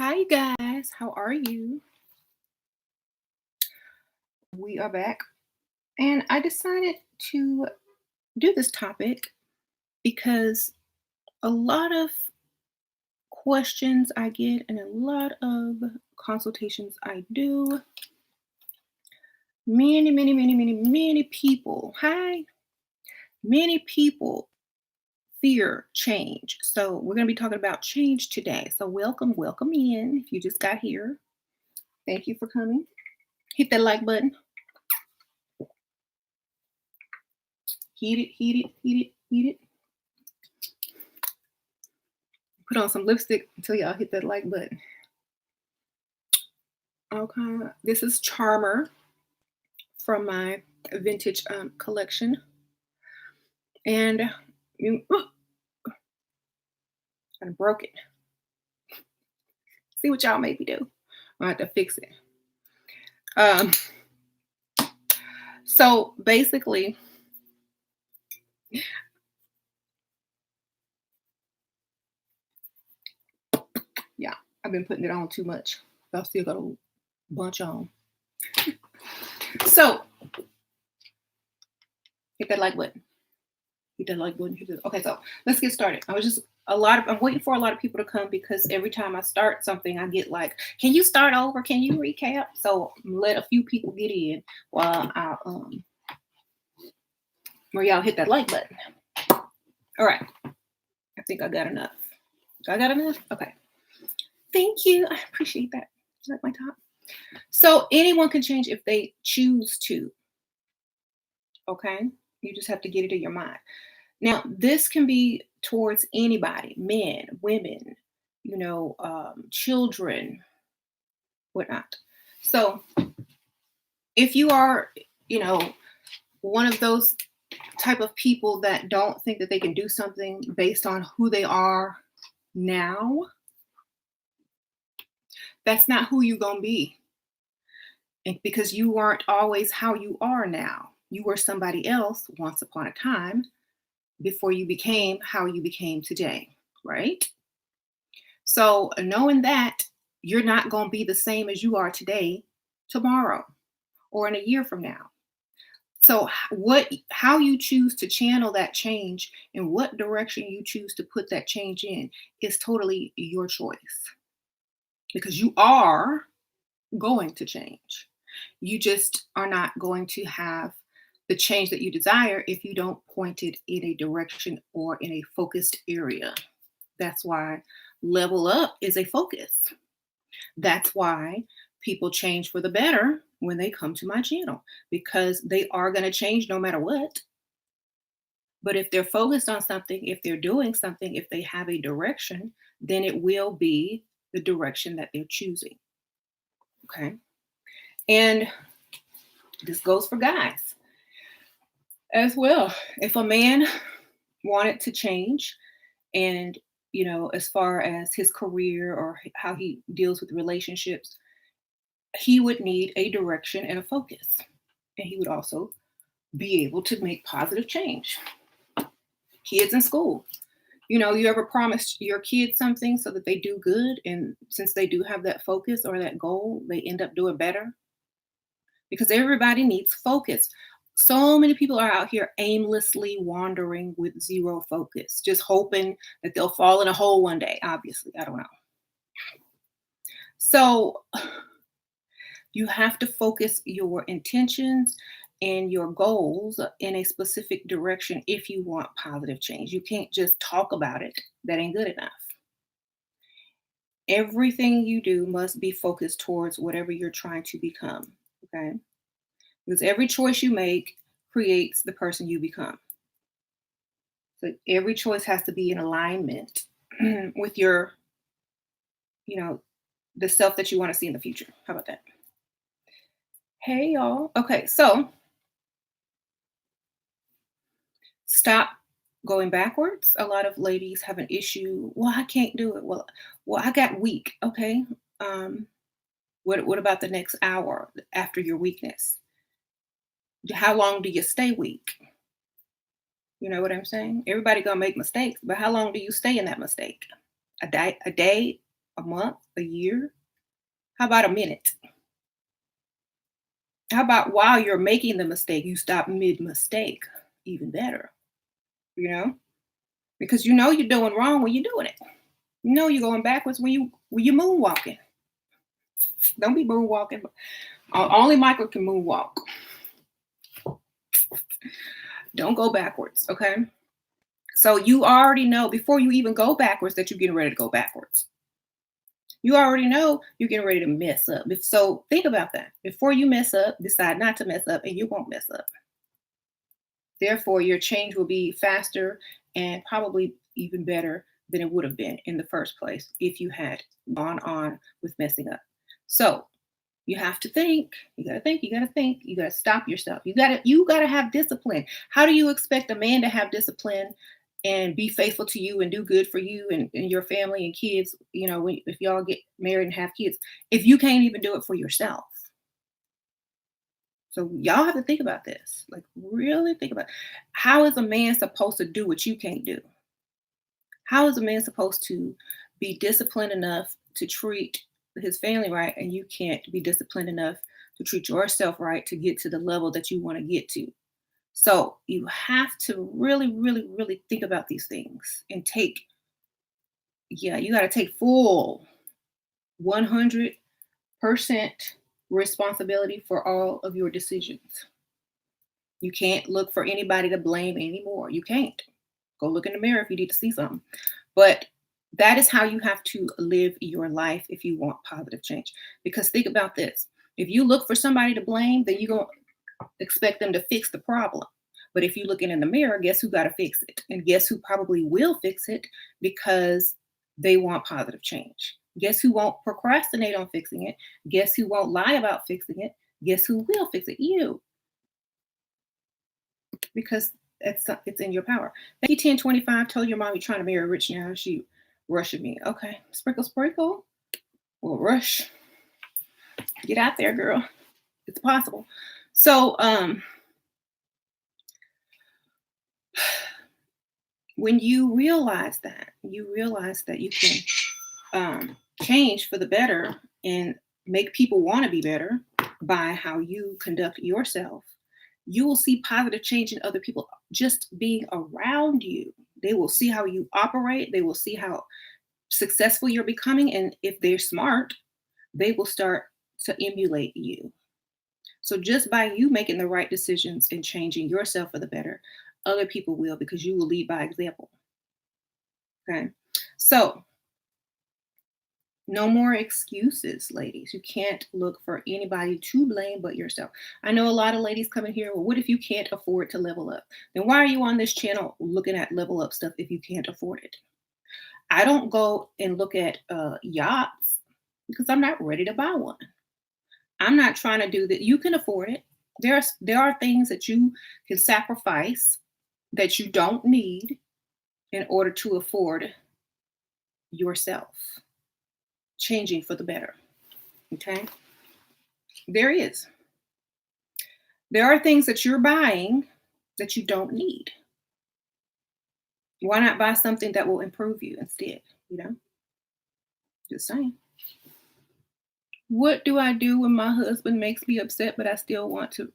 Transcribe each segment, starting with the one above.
Hi, guys. How are you? We are back. And I decided to do this topic because a lot of questions I get and a lot of consultations I do, many people, many people fear change. So we're going to be talking about change today. So welcome in. If you just got here, thank you for coming. Hit that like button. Heat it. Put on some lipstick until y'all hit that like button. Okay, this is Charmer from my vintage collection. And you I broke it. See what y'all made me do. I have to fix it. So basically, yeah, I've been putting it on too much. Y'all still got a bunch on. So hit that like button. Hit that like button. Okay, so let's get started. I'm waiting for a lot of people to come because every time I start something, I get like, can you start over? Can you recap? So let a few people get in while where y'all hit that like button. All right. I think I got enough. I got enough? Okay. Thank you. I appreciate that. Is that my top? So anyone can change if they choose to. Okay. You just have to get it in your mind. Now, this can be towards anybody, men, women, children, whatnot. So if you are, one of those type of people that don't think that they can do something based on who they are now, that's not who you're going to be. And because you weren't always how you are now. You were somebody else once upon a time before you became how you became today, right? So knowing that you're not going to be the same as you are today, tomorrow, or in a year from now. So how you choose to channel that change and what direction you choose to put that change in is totally your choice. Because you are going to change. You just are not going to have the change that you desire if you don't point it in a direction or in a focused area. That's why level up is a focus. That's why people change for the better when they come to my channel, because they are going to change no matter what. But if they're focused on something, if they're doing something, if they have a direction, then it will be the direction that they're choosing. Okay. And this goes for guys as well. If a man wanted to change and, as far as his career or how he deals with relationships, he would need a direction and a focus. And he would also be able to make positive change. Kids in school. You ever promised your kids something so that they do good? And since they do have that focus or that goal, they end up doing better? Because everybody needs focus. So many people are out here aimlessly wandering with zero focus, just hoping that they'll fall in a hole one day. Obviously, I don't know. So you have to focus your intentions and your goals in a specific direction if you want positive change. You can't just talk about it. That ain't good enough. Everything you do must be focused towards whatever you're trying to become. Okay? Because every choice you make creates the person you become. So every choice has to be in alignment with your, the self that you want to see in the future. How about that? Hey, y'all. Okay, so stop going backwards. A lot of ladies have an issue. Well, I can't do it. Well, I got weak. Okay. What about the next hour after your weakness? How long do you stay weak? You know what I'm saying? Everybody gonna make mistakes, but how long do you stay in that mistake? A day, A month? A year? How about a minute? How about while you're making the mistake, you stop mid-mistake? Even better, you know? Because you know you're doing wrong when you're doing it. You know you're going backwards when you're moonwalking. Don't be moonwalking. Only Michael can moonwalk. Don't go backwards, okay? So you already know before you even go backwards that you're getting ready to go backwards. You already know you're getting ready to mess up. So think about that. Before you mess up, decide not to mess up and you won't mess up. Therefore, your change will be faster and probably even better than it would have been in the first place if you had gone on with messing up. So you have to think, you gotta think, you gotta think, you gotta stop yourself. You gotta have discipline. How do you expect a man to have discipline and be faithful to you and do good for you and your family and kids, if y'all get married and have kids, if you can't even do it for yourself? So y'all have to think about this. Like really think about how is a man supposed to do what you can't do? How is a man supposed to be disciplined enough to treat his family right and you can't be disciplined enough to treat yourself right to get to the level that you want to get to? So you have to really, really, really think about these things and you got to take full 100% responsibility for all of your decisions. You can't look for anybody to blame anymore. You can't. Go look in the mirror if you need to see something. But that is how you have to live your life if you want positive change. Because think about this. If you look for somebody to blame, then you're going to expect them to fix the problem. But if you look in the mirror, guess who got to fix it? And guess who probably will fix it because they want positive change? Guess who won't procrastinate on fixing it? Guess who won't lie about fixing it? Guess who will fix it? You. Because it's in your power. Thank you, 1025. Told your mom you're trying to marry rich now. She rushing me. Okay. Sprinkle, sprinkle. Well, rush. Get out there, girl. It's possible. So when you realize that you can change for the better and make people want to be better by how you conduct yourself, you will see positive change in other people just being around you. They will see how you operate. They will see how successful you're becoming. And if they're smart, they will start to emulate you. So just by you making the right decisions and changing yourself for the better, other people will, because you will lead by example. Okay. So no more excuses, ladies. You can't look for anybody to blame but yourself. I know a lot of ladies coming here. Well, what if you can't afford to level up? Then why are you on this channel looking at level up stuff if you can't afford it? I don't go and look at yachts because I'm not ready to buy one. I'm not trying to do that. You can afford it. There are things that you can sacrifice that you don't need in order to afford yourself changing for the better. Okay. There is. There are things that you're buying that you don't need. Why not buy something that will improve you instead? Just saying. What do I do when my husband makes me upset, but I still want to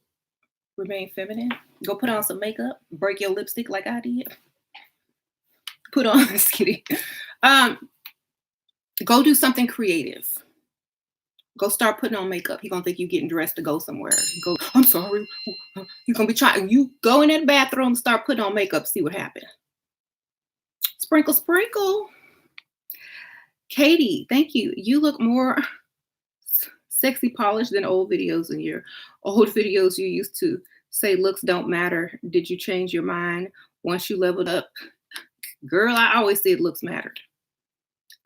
remain feminine? Go put on some makeup, break your lipstick like I did. Put on, just kidding. Go do something creative. Go start putting on makeup. He's gonna think you getting dressed to go somewhere. Go, I'm sorry. You're gonna be trying. You go in that bathroom, start putting on makeup, see what happens. Sprinkle, sprinkle. Katie, thank you. You look more sexy polished than old videos. In your old videos, you used to say looks don't matter. Did you change your mind once you leveled up? Girl, I always said looks mattered.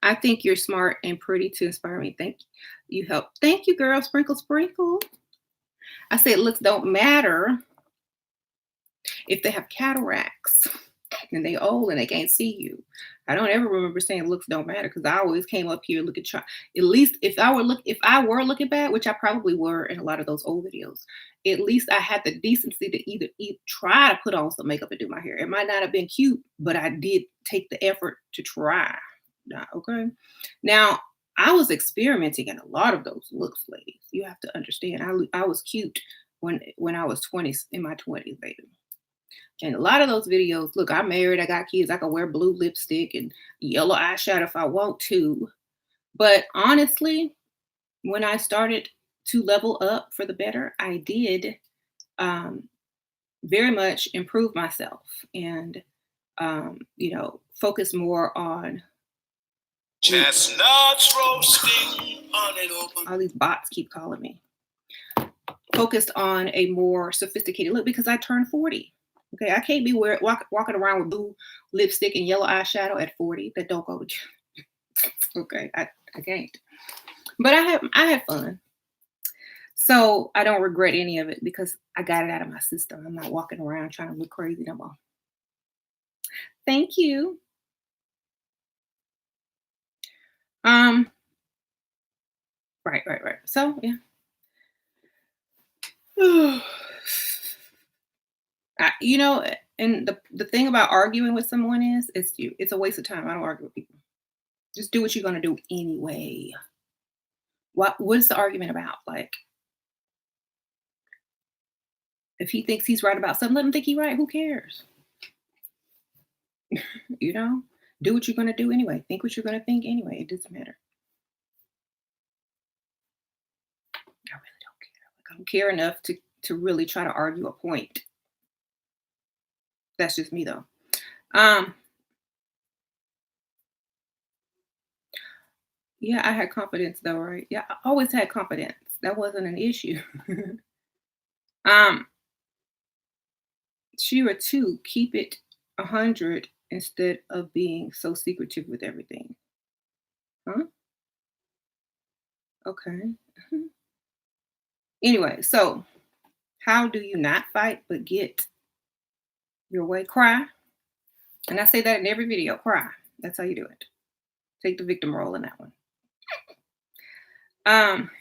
I think you're smart and pretty to inspire me. Thank you. You help. Thank you, girl. Sprinkle, sprinkle. I said looks don't matter if they have cataracts and they old and they can't see you. I don't ever remember saying looks don't matter because I always came up here looking at least if I were looking bad, which I probably were in a lot of those old videos, at least I had the decency to either try to put on some makeup and do my hair. It might not have been cute, but I did take the effort to try. Okay. Now I was experimenting in a lot of those looks, ladies. You have to understand. I was cute when I was 20s in my 20s, baby. And a lot of those videos, look, I'm married, I got kids, I can wear blue lipstick and yellow eyeshadow if I want to. But honestly, when I started to level up for the better, I did um, very much improve myself and focus more on chestnuts roasting on an open. All these bots keep calling me. Focused on a more sophisticated look because I turned 40. Okay, I can't be walking around with blue lipstick and yellow eyeshadow at 40. That don't go together. Okay, I can't. But I had fun. So I don't regret any of it because I got it out of my system. I'm not walking around trying to look crazy no more. Thank you. Right. So yeah. And the thing about arguing with someone is it's a waste of time. I don't argue with people. Just do what you're gonna do anyway. What is the argument about? Like, if he thinks he's right about something, let him think he's right. Who cares? you know, do what you're gonna do anyway. Think what you're gonna think anyway. It doesn't matter. I really don't care. Like, I don't care enough to really try to argue a point. That's just me though. Um, yeah, I had confidence though, right? Yeah, I always had confidence. That wasn't an issue. um, Shira two, keep it 100 instead of being so secretive with everything. Huh? Okay. Anyway, so how do you not fight but get your way? Cry. And I say that in every video. Cry. That's how you do it. Take the victim role in that one. Um,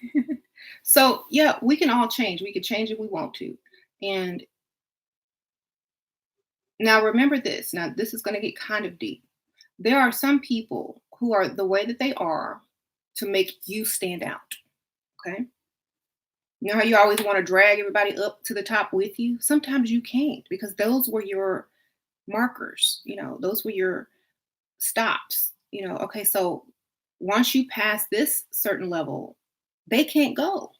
so yeah, we can all change. We can change if we want to. And now remember this. Now this is going to get kind of deep. There are some people who are the way that they are to make you stand out. Okay. You know how you always want to drag everybody up to the top with you? Sometimes you can't because those were your markers, those were your stops. Okay, so once you pass this certain level, they can't go.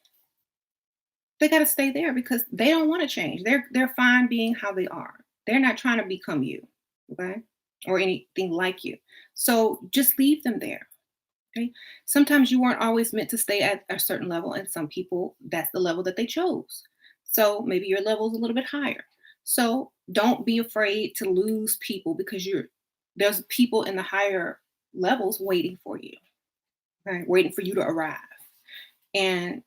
They got to stay there because they don't want to change. They're fine being how they are. They're not trying to become you, okay? Or anything like you. So just leave them there. Okay. Sometimes you weren't always meant to stay at a certain level, and some people, that's the level that they chose. So maybe your level is a little bit higher. So don't be afraid to lose people because there's people in the higher levels waiting for you, right? Waiting for you to arrive. And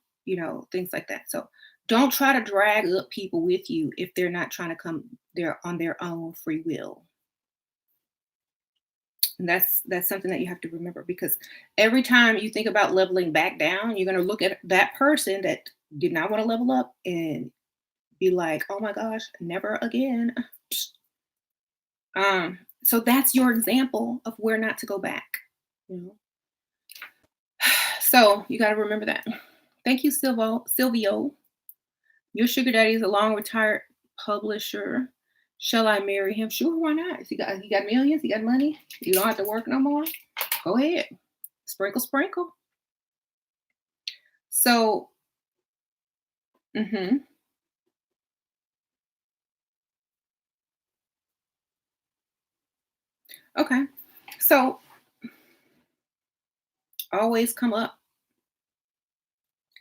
things like that. So don't try to drag up people with you if they're not trying to come there on their own free will. And that's something that you have to remember because every time you think about leveling back down, you're going to look at that person that did not want to level up and be like, oh my gosh, never again. So that's your example of where not to go back. So you got to remember that. Thank you, Silvio. Your sugar daddy is a long retired publisher. Shall I marry him? Sure, why not? He got millions, he got money. You don't have to work no more. Go ahead. Sprinkle, sprinkle. So, okay. So always come up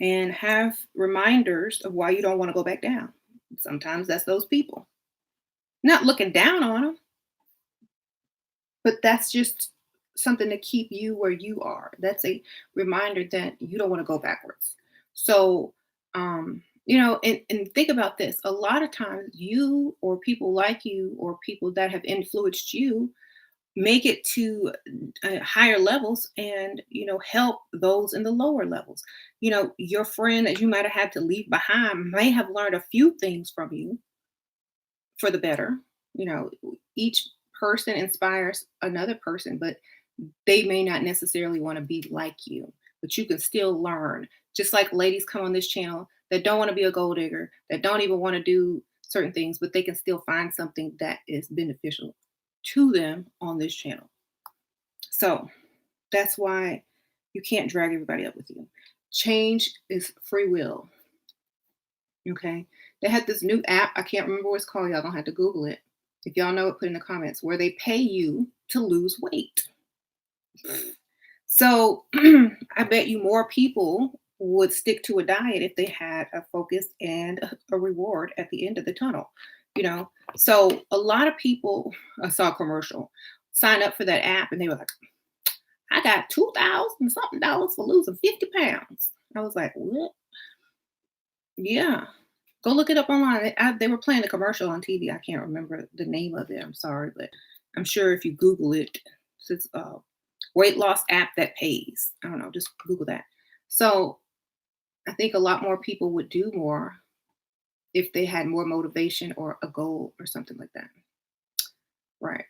and have reminders of why you don't want to go back down. Sometimes that's those people. Not looking down on them, but that's just something to keep you where you are. That's a reminder that you don't want to go backwards. So, and think about this. A lot of times you or people like you or people that have influenced you make it to higher levels and, help those in the lower levels. Your friend that you might have had to leave behind may have learned a few things from you for the better. Each person inspires another person, but they may not necessarily want to be like you. but you can still learn. Just like ladies come on this channel that don't want to be a gold digger, that don't even want to do certain things, but they can still find something that is beneficial to them on this channel. So that's why you can't drag everybody up with you. Change is free will. Okay. They had this new app. I can't remember what it's called. Y'all don't have to Google it. If y'all know it, put in the comments, where they pay you to lose weight. So I bet you more people would stick to a diet if they had a focus and a reward at the end of the tunnel. So a lot of people, I saw a commercial, sign up for that app and they were like, I got $2,000 something for losing 50 pounds. I was like, what? Yeah. Go look it up online. They were playing a commercial on TV. I can't remember the name of it. I'm sorry, but I'm sure if you Google it, it's a weight loss app that pays. I don't know. Just Google that. So I think a lot more people would do more if they had more motivation or a goal or something like that. Right.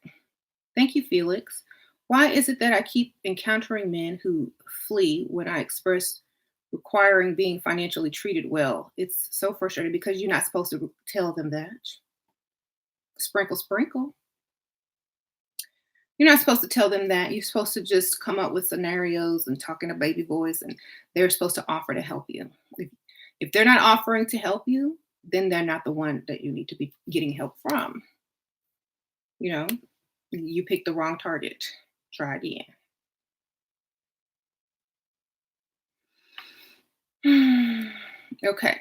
Thank you, Felix. Why is it that I keep encountering men who flee when I express requiring being financially treated well? It's so frustrating because you're not supposed to tell them that. Sprinkle, sprinkle. You're not supposed to tell them that. You're supposed to just come up with scenarios and talk in a baby voice, and they're supposed to offer to help you. If they're not offering to help you, then they're not the one that you need to be getting help from. You picked the wrong target. Try again. Okay.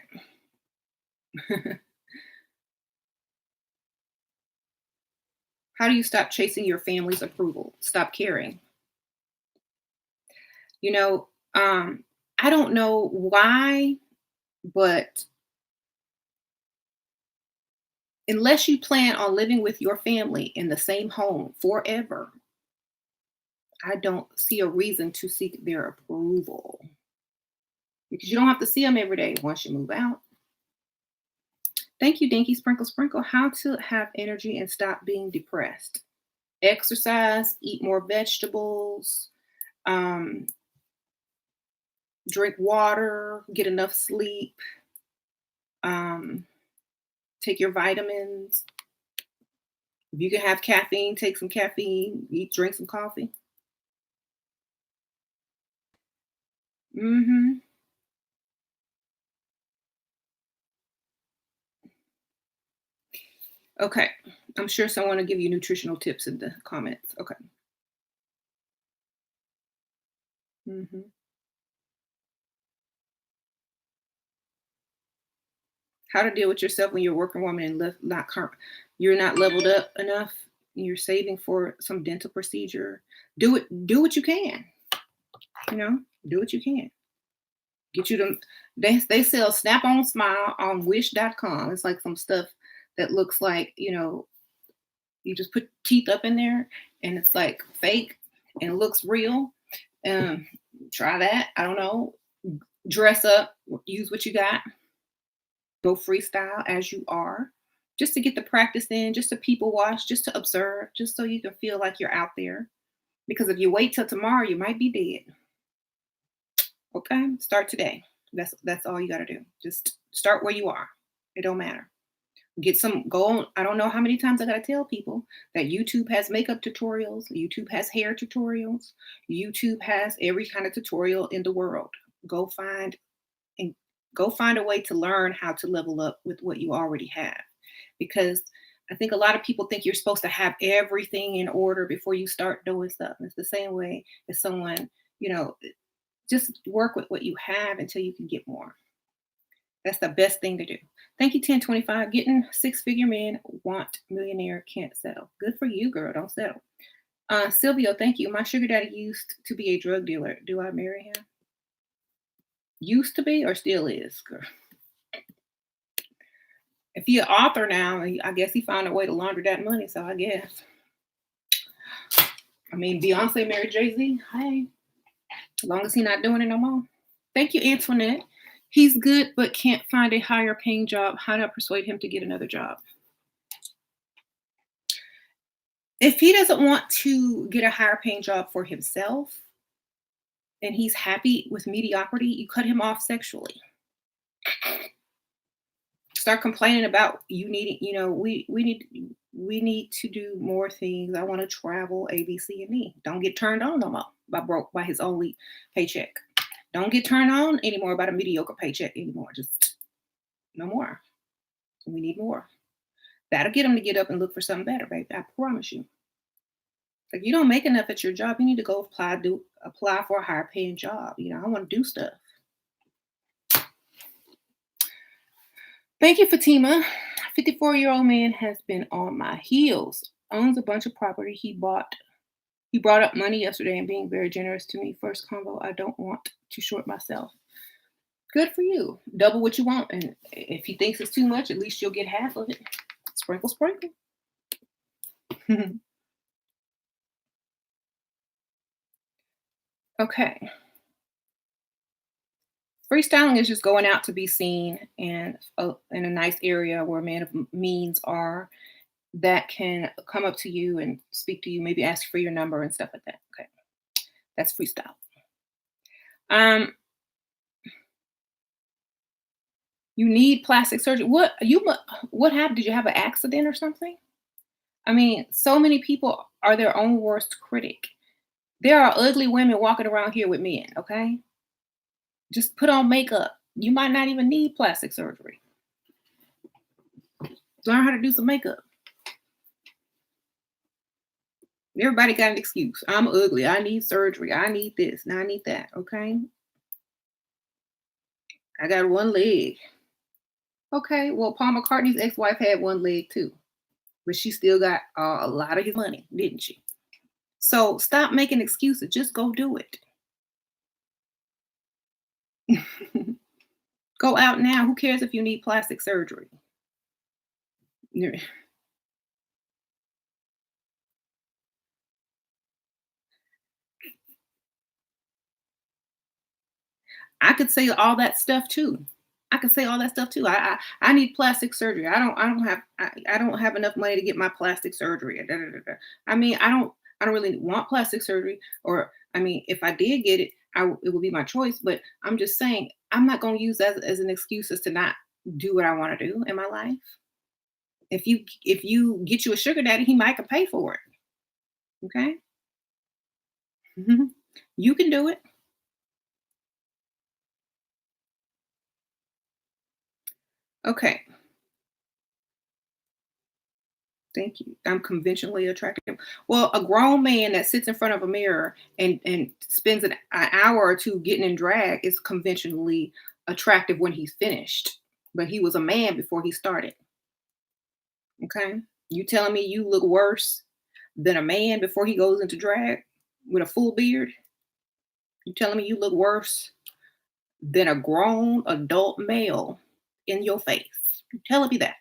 How do you stop chasing your family's approval? Stop caring. I don't know why, but unless you plan on living with your family in the same home forever, I don't see a reason to seek their approval, because you don't have to see them every day once you move out. Thank you, Dinky Sprinkle Sprinkle. How to have energy and stop being depressed. Exercise, eat more vegetables, drink water, get enough sleep, take your vitamins. If you can have caffeine, take some caffeine, drink some coffee. Mm-hmm. Okay. I'm sure someone will give you nutritional tips in the comments. Okay. Mm-hmm. How to deal with yourself when you're a working woman and you're not leveled up enough. You're saving for some dental procedure. Do what you can. Do what you can. Get you them. They sell Snap-on Smile on Wish.com. It's like some stuff that looks like, you just put teeth up in there and it's like fake and it looks real. Try that. I don't know. Dress up, use what you got. Go freestyle as you are, just to get the practice in, just to people watch, just to observe, just so you can feel like you're out there. Because if you wait till tomorrow, you might be dead. Okay, start today. That's all you got to do. Just start where you are. It don't matter. Go on. I don't know how many times I got to tell people that YouTube has makeup tutorials, YouTube has hair tutorials, YouTube has every kind of tutorial in the world. Go find a way to learn how to level up with what you already have. Because I think a lot of people think you're supposed to have everything in order before you start doing stuff. And it's the same way as someone, just work with what you have until you can get more. That's the best thing to do. Thank you, 1025. Getting six-figure men want millionaire can't settle. Good for you, girl. Don't settle. Silvio, thank you. My sugar daddy used to be a drug dealer. Do I marry him? Used to be or still is, girl? If he's an author now, I guess he found a way to launder that money. So I guess. I mean, Beyonce married Jay-Z. Hey, as long as he's not doing it no more. Thank you, Antoinette. He's good, but can't find a higher paying job. How do I persuade him to get another job? If he doesn't want to get a higher paying job for himself, and he's happy with mediocrity, you cut him off sexually. Start complaining about you needing, we need to do more things. I want to travel, A, B, C, and D. Don't get turned on no more by his only paycheck. Don't get turned on anymore about a mediocre paycheck anymore. Just no more. We need more. That'll get him to get up and look for something better, baby. I promise you. If you don't make enough at your job, you need to go apply for a higher paying job. I want to do stuff. Thank you, Fatima. 54-year-old man has been on my heels. Owns a bunch of property he bought. He brought up money yesterday and being very generous to me. First convo, I don't want to short myself. Good for you. Double what you want. And if he thinks it's too much, at least you'll get half of it. Sprinkle, sprinkle. Okay. Freestyling is just going out to be seen and in a nice area where a man of means are that can come up to you and speak to you, maybe ask for your number and stuff like that. Okay. That's freestyle. Um, you need plastic surgery. What happened? Did you have an accident or something? I mean, so many people are their own worst critic. There are ugly women walking around here with men, okay? Just put on makeup. You might not even need plastic surgery. Learn how to do some makeup. Everybody got an excuse. I'm ugly. I need surgery. I need this. And I need that, okay? I got one leg. Okay, well, Paul McCartney's ex-wife had one leg too. But she still got a lot of his money, didn't she? So stop making excuses. Just go do it. Go out now. Who cares if you need plastic surgery? I could say all that stuff too. I could say all that stuff too. I need plastic surgery. I don't have enough money to get my plastic surgery. Da, da, da, da. I mean, I don't really want plastic surgery. Or I mean, if I did get it, it would be my choice. But I'm just saying, I'm not going to use that as an excuse as to not do what I want to do in my life. If you get you a sugar daddy, he might can pay for it. Okay, you can do it. Okay. Thank you. I'm conventionally attractive. Well, a grown man that sits in front of a mirror and spends an hour or two getting in drag is conventionally attractive when he's finished. But he was a man before he started. Okay. You telling me you look worse than a man before he goes into drag with a full beard? You telling me you look worse than a grown adult male in your face? You telling me that?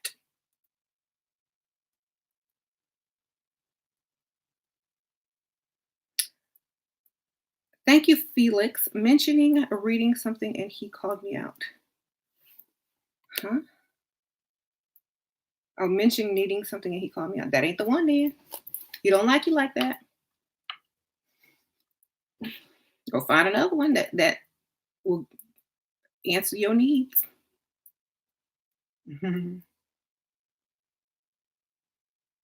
Thank you, Felix. Mentioning reading something and he called me out. Huh? I mentioned needing something and he called me out. That ain't the one, then. He don't like you like that. Go find another one that will answer your needs.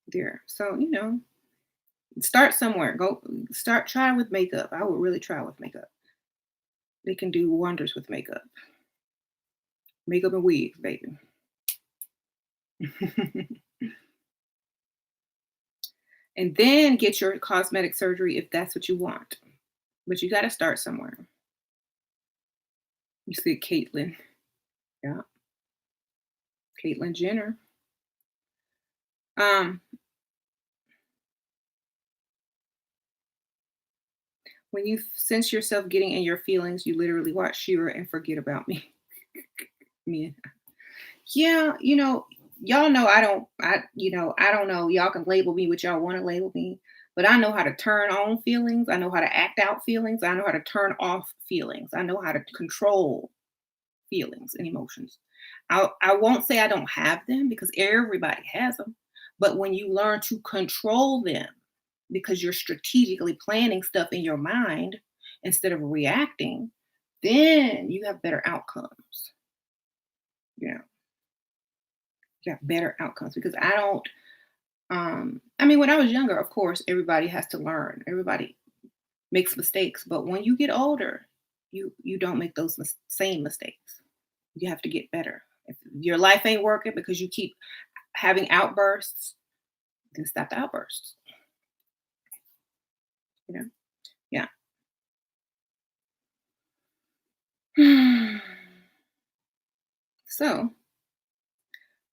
There. So, start somewhere. Go try with makeup. I would really try with makeup. They can do wonders with makeup. Makeup and wigs, baby. And then get your cosmetic surgery if that's what you want. But you got to start somewhere. You see Caitlyn. Yeah. Caitlyn Jenner. Um, when you sense yourself getting in your feelings, you literally watch Shira and forget about me. Me. Yeah, y'all know I don't know. Y'all can label me what y'all want to label me, but I know how to turn on feelings. I know how to act out feelings. I know how to turn off feelings. I know how to control feelings and emotions. I won't say I don't have them because everybody has them, but when you learn to control them because you're strategically planning stuff in your mind, instead of reacting, then you have better outcomes. You know, you have better outcomes because I don't. I mean, when I was younger, of course, everybody has to learn. Everybody makes mistakes, but when you get older, you don't make those same mistakes. You have to get better. If your life ain't working because you keep having outbursts, then stop the outbursts. You know, yeah. So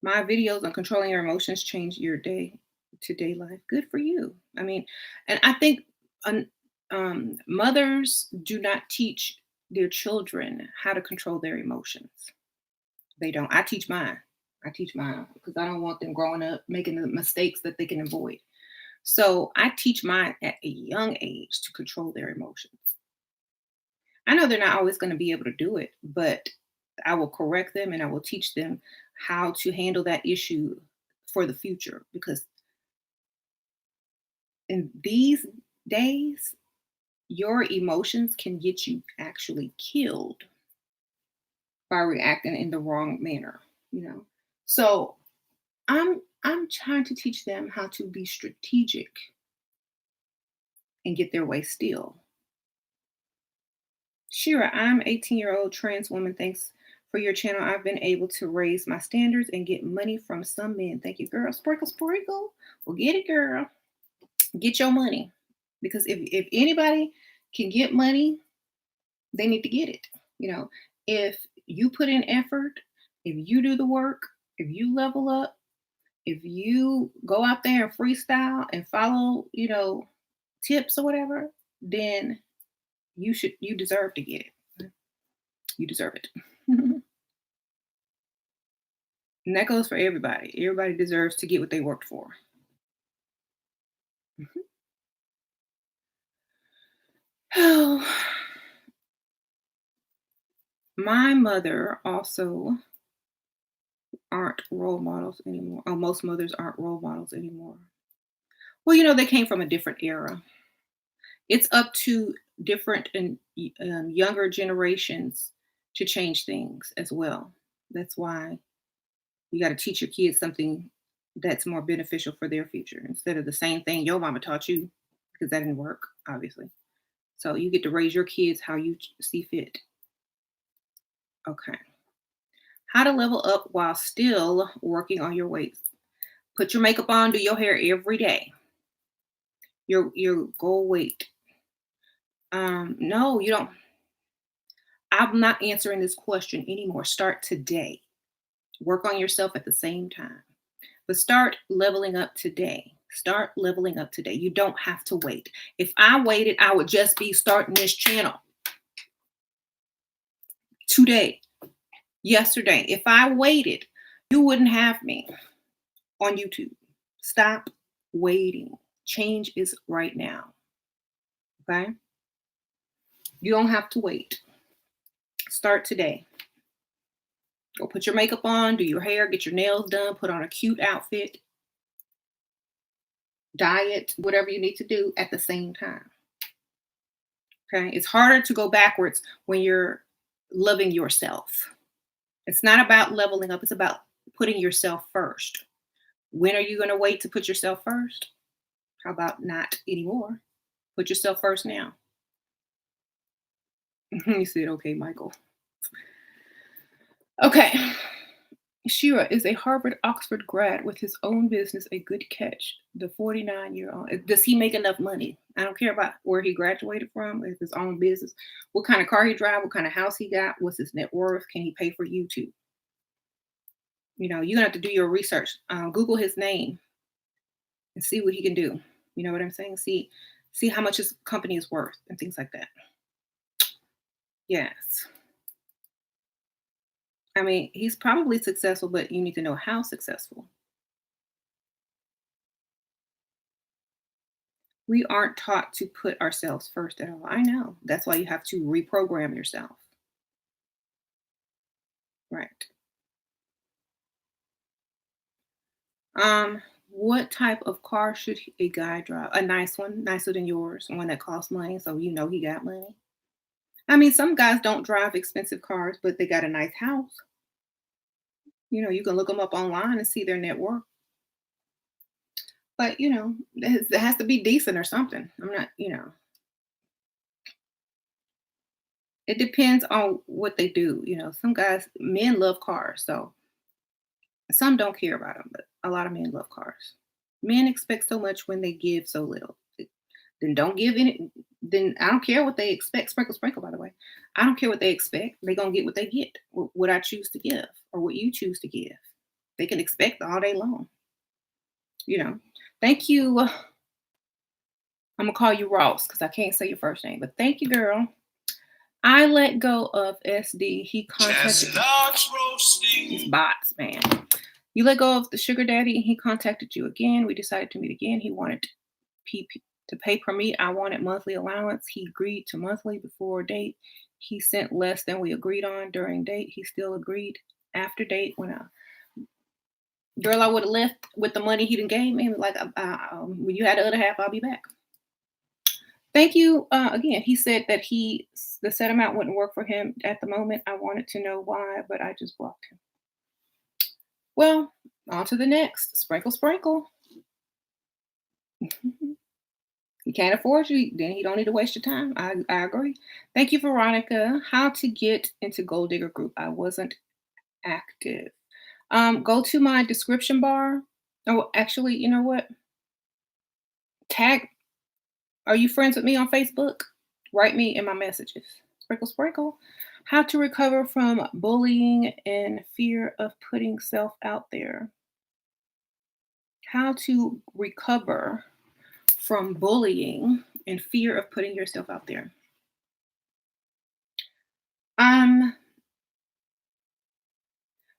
my videos on controlling your emotions change your day to day life. Good for you. I mean, and I think um, mothers do not teach their children how to control their emotions. They don't. I teach mine. I teach mine because I don't want them growing up making the mistakes that they can avoid. So I teach mine at a young age to control their emotions. I know they're not always going to be able to do it, but I will correct them and I will teach them how to handle that issue for the future because in these days, your emotions can get you actually killed by reacting in the wrong manner, you know. So I'm trying to teach them how to be strategic and get their way still. Shira, I'm 18-year-old trans woman. Thanks for your channel. I've been able to raise my standards and get money from some men. Thank you, girl. Sprinkle, sprinkle. Well, get it, girl. Get your money. Because if anybody can get money, they need to get it. You know, if you put in effort, if you do the work, if you level up, if you go out there and freestyle and follow, tips or whatever, then you deserve to get it. You deserve it. And that goes for everybody. Everybody deserves to get what they worked for. Mhm. Oh, my mother also aren't role models anymore. Oh, most mothers aren't role models anymore. Well, they came from a different era. It's up to different and younger generations to change things as well. That's why you got to teach your kids something that's more beneficial for their future instead of the same thing your mama taught you because that didn't work, obviously. So you get to raise your kids how you see fit. Okay. How to level up while still working on your weight. Put your makeup on, do your hair every day. Your goal weight. No, you don't. I'm not answering this question anymore. Start today. Work on yourself at the same time. But start leveling up today. Start leveling up today. You don't have to wait. If I waited, I would just be starting this channel today, yesterday. If I waited, you wouldn't have me on YouTube. Stop waiting. Change is right now. Okay? You don't have to wait. Start today. Go put your makeup on, do your hair, get your nails done, put on a cute outfit, diet, whatever you need to do at the same time. Okay? It's harder to go backwards when you're loving yourself. It's not about leveling up, it's about putting yourself first. When are you going to wait to put yourself first? How about not anymore? Put yourself first now. You said, okay, Michael. Okay. Shira is a Harvard Oxford grad with his own business, a good catch. The 49-year-old. Does he make enough money? I don't care about where he graduated from, if his own business, what kind of car he drive, what kind of house he got, what's his net worth, can he pay for YouTube? You're gonna have to do your research. Google his name and see what he can do. You know what I'm saying? See how much his company is worth and things like that. Yes. I mean, he's probably successful, but you need to know how successful. We aren't taught to put ourselves first at all. I know. That's why you have to reprogram yourself. Right. What type of car should a guy drive? A nice one, nicer than yours, one that costs money, so you know he got money. I mean, some guys don't drive expensive cars, but they got a nice house. You can look them up online and see their net worth. But, it has to be decent or something. I'm not, it depends on what they do. Some guys, men love cars. So some don't care about them, but a lot of men love cars. Men expect so much when they give so little. Then don't give any. Then I don't care what they expect. Sprinkle, sprinkle. By the way, I don't care what they expect. They're gonna get what they get. What I choose to give, or what you choose to give. They can expect all day long. You know. Thank you. I'm gonna call you Ross because I can't say your first name, but thank you, girl. I let go of SD. He contacted these bots, man. You let go of the sugar daddy. He contacted you again. We decided to meet again. He wanted PP to pay per meet. I wanted monthly allowance. He agreed to monthly before date. He sent less than we agreed on during date. He still agreed after date when I would have left with the money he didn't gave me. Like, when you had the other half, I'll be back. Thank you. Again, he said that the set amount wouldn't work for him at the moment. I wanted to know why, but I just blocked him. Well, on to the next. Sprinkle, sprinkle. He can't afford you, then he don't need to waste your time. I agree. Thank you, Veronica. How to get into Gold Digger group? I wasn't active. Go to my description bar. Oh, actually, you know what? Tag. Are you friends with me on Facebook? Write me in my messages. Sprinkle, sprinkle. How to recover from bullying and fear of putting self out there. How to recover from bullying and fear of putting yourself out there. Um,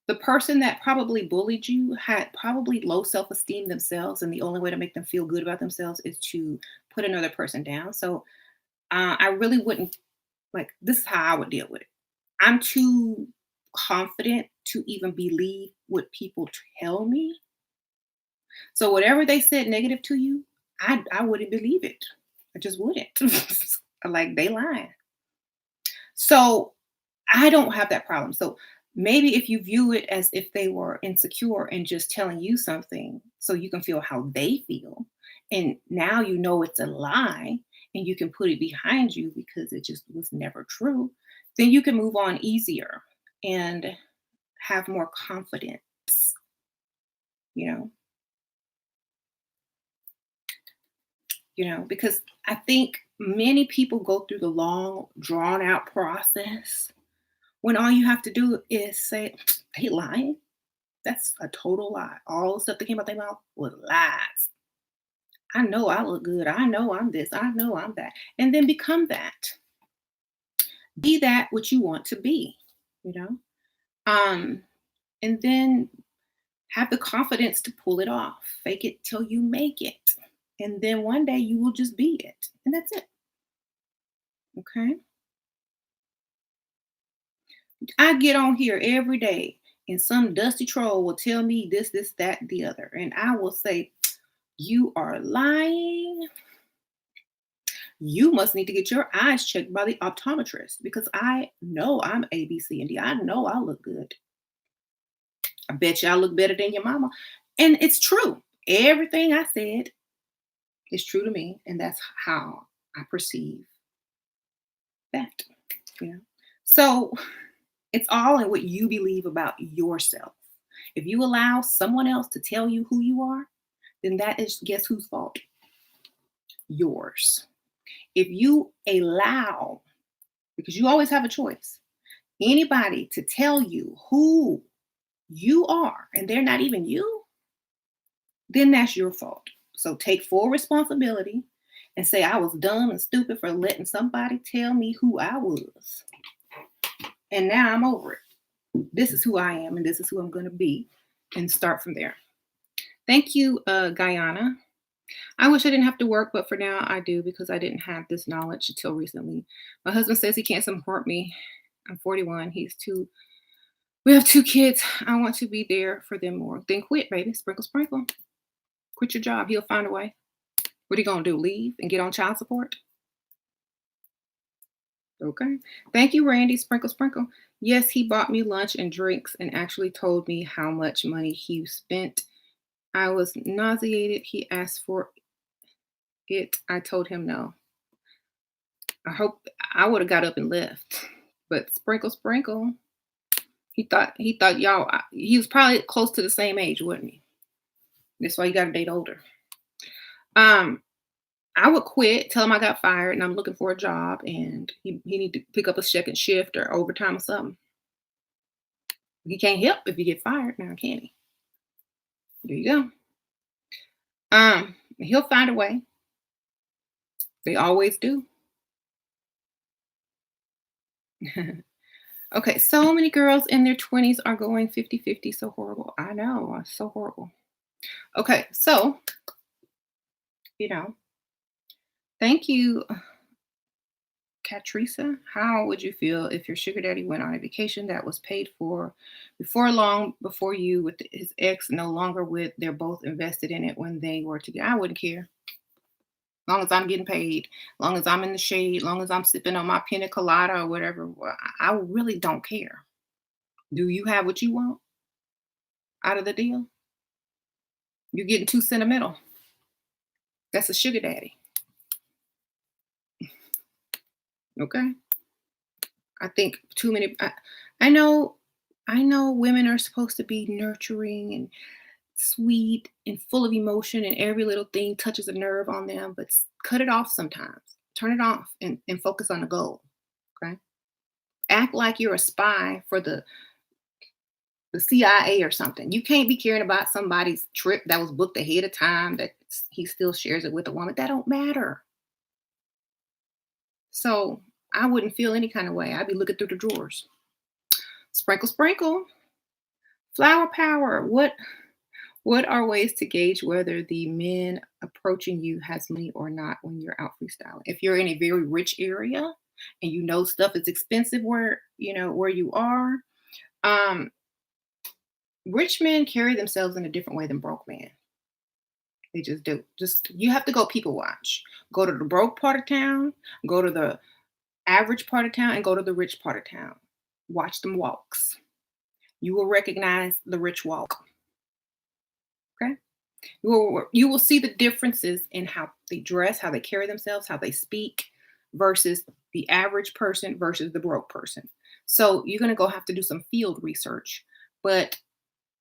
the person that probably bullied you had probably low self-esteem themselves, and the only way to make them feel good about themselves is to put another person down. So I really wouldn't like. This is how I would deal with it. I'm too confident to even believe what people tell me. So whatever they said negative to you, I wouldn't believe it. I just wouldn't. Like they lying. So I don't have that problem. So maybe if you view it as if they were insecure and just telling you something so you can feel how they feel, and now you know it's a lie and you can put it behind you because it just was never true, then you can move on easier and have more confidence, you know, because I think many people go through the long, drawn out process when all you have to do is say, they lying. That's a total lie. All the stuff that came out their mouth was lies. I know I look good. I know I'm this. I know I'm that. And then become that. Be that what you want to be, you know? Um, and then have the confidence to pull it off. Fake it till you make it. And then one day you will just be it. And that's it. Okay. I get on here every day and some dusty troll will tell me this, that, the other. And I will say, you are lying. You must need to get your eyes checked by the optometrist because I know I'm A, B, C, and D. I know I look good. I bet you I look better than your mama. And it's true. Everything I said is true to me. And that's how I perceive that. You know? So it's all in what you believe about yourself. If you allow someone else to tell you who you are, then that is, guess whose fault? Yours. If you allow, because you always have a choice, anybody to tell you who you are and they're not even you, then that's your fault. So take full responsibility and say, I was dumb and stupid for letting somebody tell me who I was. And now I'm over it. This is who I am and this is who I'm going to be, and start from there. Thank you, Guyana. I wish I didn't have to work, but for now I do because I didn't have this knowledge until recently. My husband says he can't support me. I'm 41. We have 2 kids. I want to be there for them more. Then quit, baby. Sprinkle, sprinkle. Quit your job. He'll find a way. What are you going to do? Leave and get on child support? Okay. Thank you, Randy. Sprinkle, sprinkle. Yes, he bought me lunch and drinks and actually told me how much money he spent. I was nauseated. He asked for it. I told him no. I hope I would have got up and left. But sprinkle, sprinkle. He thought y'all. He was probably close to the same age, wasn't he? That's why you got to date older. Um, I would quit, tell him I got fired and I'm looking for a job, and he need to pick up a second shift or overtime or something. He can't help if you get fired now, can he? There you go. He'll find a way. They always do. Okay, so many girls in their 20s are going 50-50. So horrible. I know, so horrible. Okay, so, you know, thank you, Katrisa. How would you feel if your sugar daddy went on a vacation that was paid for before long, before you with his ex no longer with, they're both invested in it when they were together? I wouldn't care. Long as I'm getting paid, long as I'm in the shade, long as I'm sipping on my pina colada or whatever, well, I really don't care. Do you have what you want out of the deal? You're getting too sentimental. That's a sugar daddy. Okay. I think too many. I know. I know women are supposed to be nurturing and sweet and full of emotion, and every little thing touches a nerve on them. But cut it off sometimes. Turn it off and focus on the goal. Okay. Act like you're a spy for the CIA or something. You can't be caring about somebody's trip that was booked ahead of time that he still shares it with a woman. That don't matter. So I wouldn't feel any kind of way. I'd be looking through the drawers. Sprinkle, sprinkle. Flower power. What are ways to gauge whether the men approaching you has money or not when you're out freestyling? If you're in a very rich area and you know stuff is expensive where where you are, um, rich men carry themselves in a different way than broke men. They just do. Just you have to go people watch. Go to the broke part of town, go to the average part of town, and go to the rich part of town. Watch them walks. You will recognize the rich walk. Okay. You will see the differences in how they dress, how they carry themselves, how they speak versus the average person versus the broke person. So you're going to go have to do some field research, but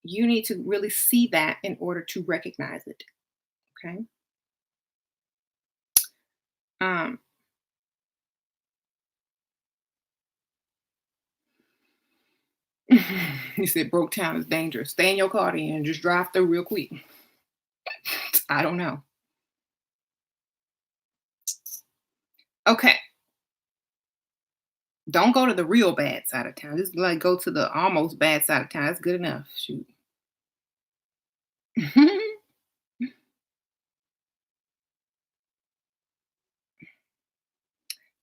you need to really see that in order to recognize it. Okay. Um, you said broke town is dangerous. Stay in your car then and just drive through real quick. I don't know. Okay. Don't go to the real bad side of town. Just like go to the almost bad side of town. That's good enough. Shoot.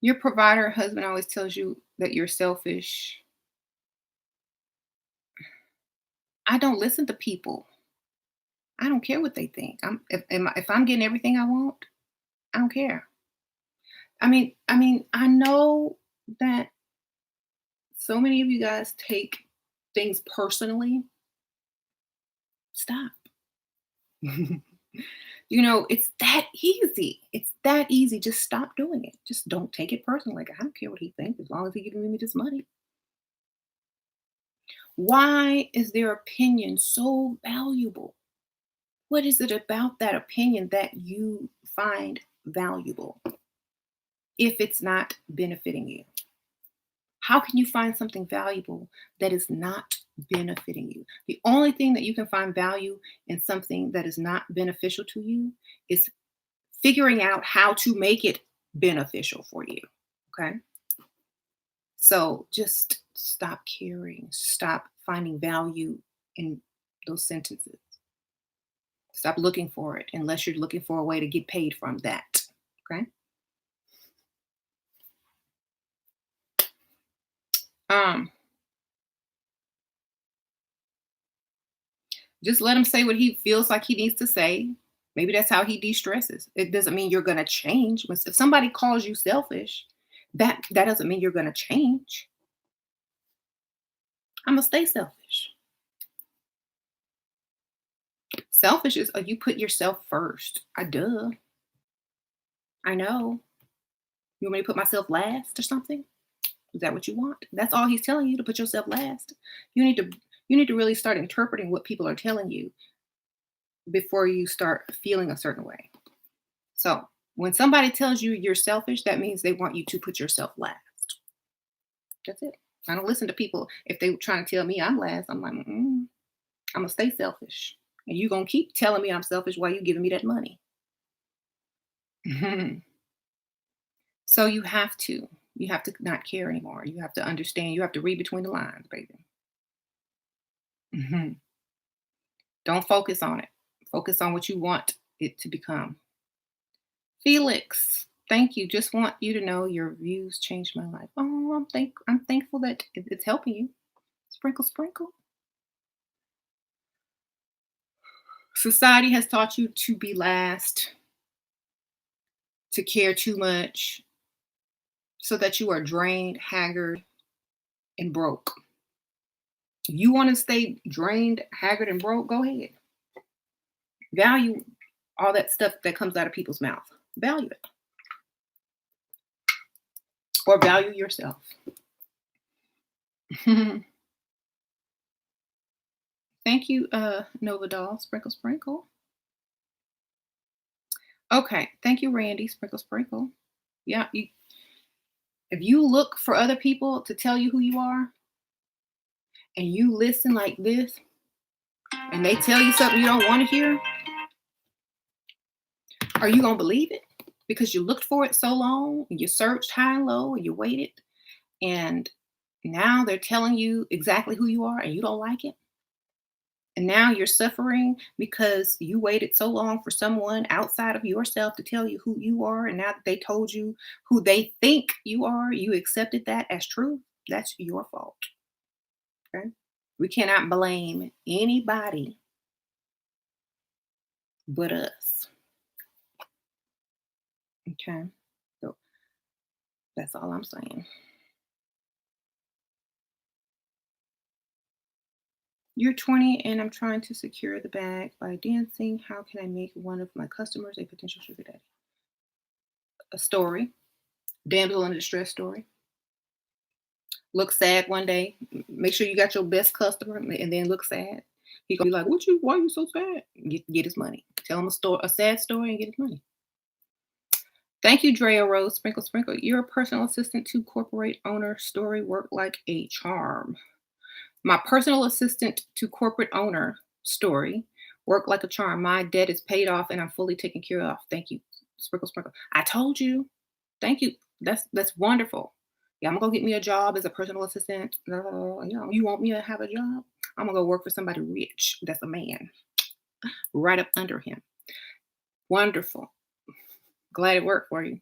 Your provider husband always tells you that you're selfish. I don't listen to people. I don't care what they think. If I'm getting everything I want, I don't care. I know that so many of you guys take things personally. Stop. It's that easy. It's that easy. Just stop doing it. Just don't take it personally. Like, I don't care what he thinks as long as he giving me this money. Why is their opinion so valuable? What is it about that opinion that you find valuable if it's not benefiting you? How can you find something valuable that is not benefiting you? The only thing that you can find value in something that is not beneficial to you is figuring out how to make it beneficial for you. Okay. So just stop caring, stop finding value in those sentences. Stop looking for it unless you're looking for a way to get paid from that. Okay. Um, just let him say what he feels like he needs to say. Maybe that's how he de-stresses. It doesn't mean you're gonna change. If somebody calls you selfish, That doesn't mean you're going to change. I'm gonna stay selfish. Selfish is you put yourself first. I duh. I know. You want me to put myself last or something? Is that what you want? That's all he's telling you, to put yourself last. You need to you need to really start interpreting what people are telling you before you start feeling a certain way. So when somebody tells you you're selfish, that means they want you to put yourself last. That's it. I don't listen to people if they trying to tell me I'm last. I'm like, I'm gonna stay selfish, and you gonna keep telling me I'm selfish while you giving me that money. So you have to not care anymore. You have to understand. You have to read between the lines, baby. Mhm. Don't focus on it. Focus on what you want it to become. Felix, thank you. Just want you to know your views changed my life. Oh, I'm thankful that it's helping you. Sprinkle, sprinkle. Society has taught you to be last, to care too much, so that you are drained, haggard, and broke. You want to stay drained, haggard, and broke? Go ahead. Value all that stuff that comes out of people's mouth. Value it, or value yourself. Thank you, Nova Doll. Sprinkle, sprinkle. Okay. Thank you, Randy. Sprinkle, sprinkle. Yeah. If you look for other people to tell you who you are, and you listen like this, and they tell you something you don't want to hear, are you gonna believe it? Because you looked for it so long, and you searched high and low, and you waited, and now they're telling you exactly who you are, and you don't like it. And now you're suffering because you waited so long for someone outside of yourself to tell you who you are. And now that they told you who they think you are, you accepted that as true. That's your fault. Okay. We cannot blame anybody but us. Okay. So that's all I'm saying. You're 20 and I'm trying to secure the bag by dancing. How can I make one of my customers a potential sugar daddy? A story, damsel in distress story. Look sad one day. Make sure you got your best customer, and then look sad. He gonna be like, "What you? Why you so sad?" Get his money. Tell him a sad story, and get his money. Thank you, Drea Rose. Sprinkle, sprinkle. You're a personal assistant to corporate owner. Story work like a charm. My personal assistant to corporate owner. Story work like a charm. My debt is paid off, and I'm fully taken care of. Thank you, sprinkle, sprinkle. I told you. Thank you. That's wonderful. Yeah, I'm gonna go get me a job as a personal assistant. You want me to have a job? I'm gonna go work for somebody rich. That's a man. Right up under him. Wonderful. Glad it worked for you.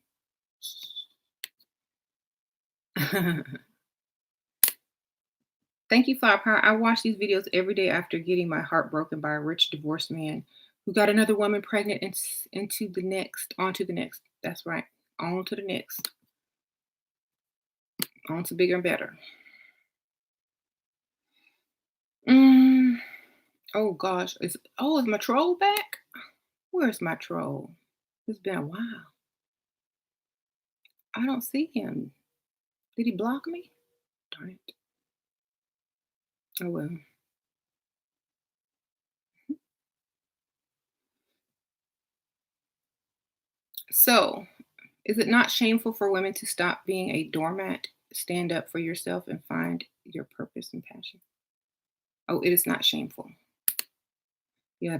Thank you, Flower Power. I watch these videos every day after getting my heart broken by a rich divorced man who got another woman pregnant and into the next, on to the next. That's right. On to the next. On to bigger and better. Mm, oh gosh. Is my troll back? Where's my troll? It's been a while. I don't see him. Did he block me? Darn it. Oh well. So, is it not shameful for women to stop being a doormat, stand up for yourself, and find your purpose and passion? Oh, it is not shameful. Yeah.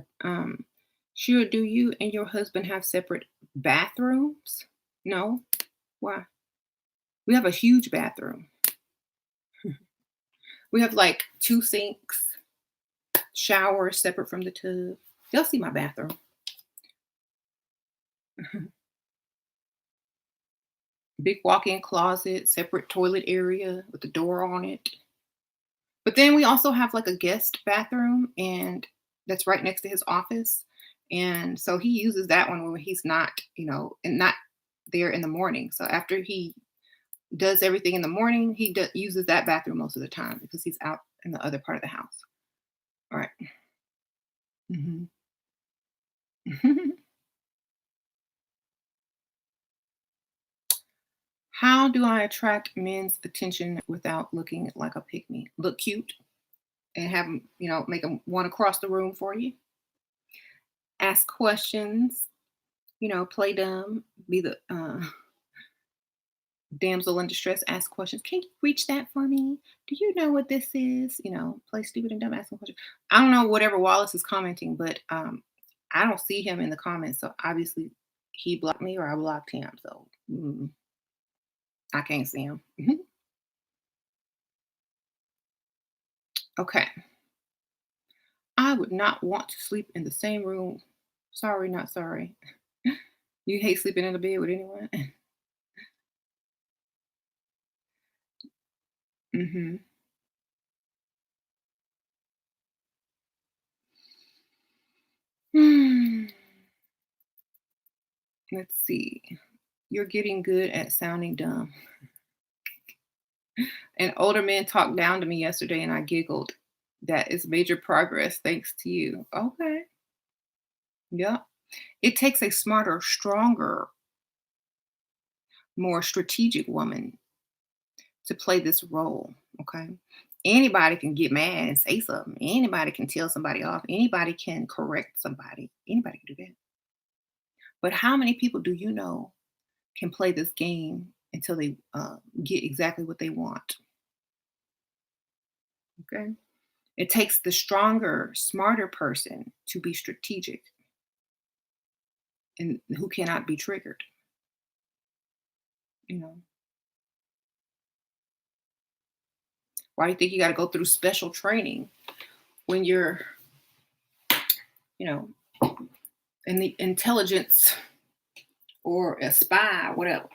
Sure. Do you and your husband have separate bathrooms? No. Why? We have a huge bathroom. We have like two sinks, showers separate from the tub. You'll see my bathroom. Big walk-in closet, separate toilet area with the door on it. But then we also have like a guest bathroom, and that's right next to his office. And so he uses that one when he's not, and not there in the morning. So after he does everything in the morning. Uses that bathroom most of the time because he's out in the other part of the house. All right. Mhm. How do I attract men's attention without looking like a pick me? Look cute and have them, make them want to cross the room for you. Ask questions, play dumb, be the damsel in distress, ask questions. Can you reach that for me? Do you know what this is? Play stupid and dumb, asking questions. I don't know whatever Wallace is commenting, but I don't see him in the comments. So obviously he blocked me or I blocked him. So I can't see him. Okay. I would not want to sleep in the same room. Sorry, not sorry. You hate sleeping in a bed with anyone? hmm Let's see. You're getting good at sounding dumb. An older man talked down to me yesterday and I giggled. That is major progress thanks to you. Okay. Yep. It takes a smarter, stronger, more strategic woman to play this role. Okay. Anybody can get mad and say something. Anybody can tell somebody off. Anybody can correct somebody. Anybody can do that. But how many people do you know can play this game until they get exactly what they want? Okay. It takes the stronger, smarter person to be strategic and who cannot be triggered. You know, why do you think you got to go through special training when you're, you know, in the intelligence or a spy, whatever?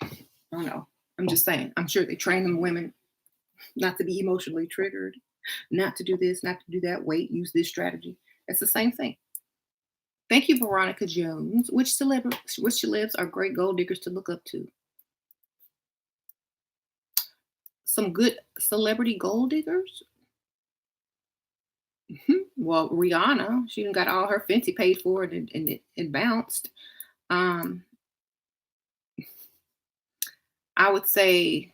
I don't know. I'm just saying. I'm sure they train them women not to be emotionally triggered, not to do this, not to do that. Wait, use this strategy. It's the same thing. Thank you, Veronica Jones. Which celebs are great gold diggers to look up to? Some good celebrity gold diggers. Well, Rihanna, she done got all her Fenty paid for it and it bounced. Um, I would say,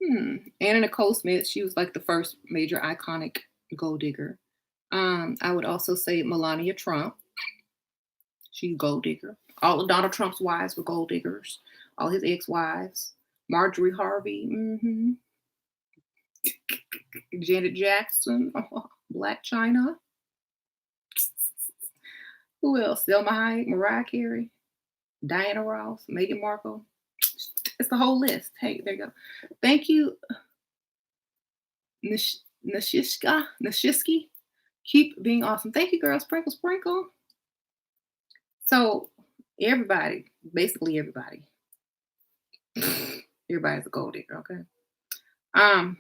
Anna Nicole Smith, she was like the first major iconic gold digger. I would also say Melania Trump, she's a gold digger. All of Donald Trump's wives were gold diggers, all his ex-wives. Marjorie Harvey, Janet Jackson, Black China. Who else? Selma Hayek, Mariah Carey, Diana Ross, Meghan Markle. It's the whole list. Hey, there you go. Thank you, Nashiski. Keep being awesome. Thank you, girl. Sprinkle, sprinkle. So everybody, basically everybody, everybody's a gold digger. Okay. Um.